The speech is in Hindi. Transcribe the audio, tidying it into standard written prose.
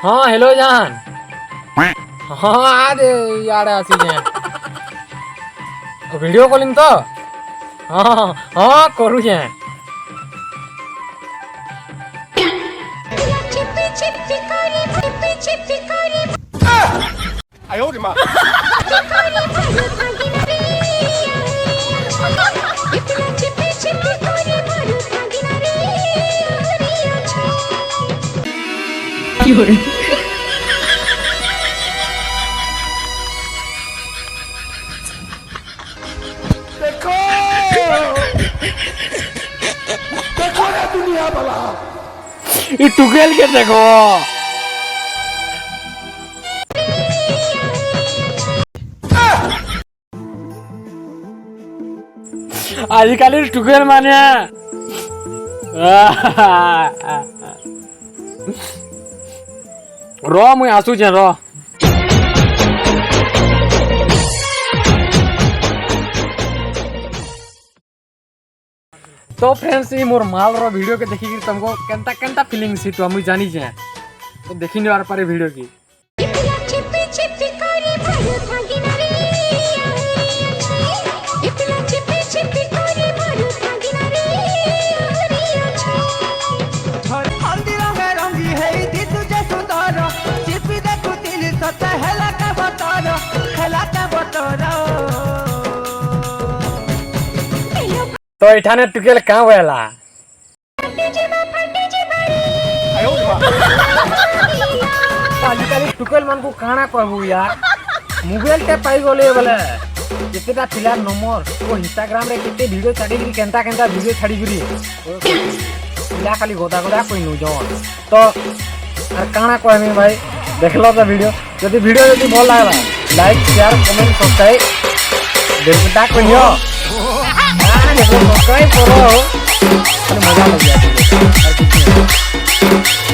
हाँ हेलो जान। हाँ आ दे यार आसी जे वीडियो कॉलिंग तो हाँ हाँ करू जे ये टुकेल के देखो आजिकाली टुकेल माने रो मुई आसू छे रो तो फ्रेंड्स ये मोर माल रो वीडियो के देखि कि तुमको केंता केंता फीलिंग सी तो मुई जानी छे तो देखि ने बार पारे वीडियो की तो इठाने टुकेल कहाँ वेला आजिकल टुकेल मन को काना कहबू यार मोबाइल टे पाई गले बोले केतेटा पिला नंबर तो इंस्टाग्राम रे केते वीडियो छाडी करी केंता केंता वीडियो छाडी करी पिला खाली गोदा गोदा कोई नु जवन तो और काना कहमी भाई देखलो तो वीडियो यदि वीडियो यदि भल लागला लाइक शेयर कमेंट सब्सक्राइब देखता कहियो सब्सक्राइब करो मजा लग जाती है।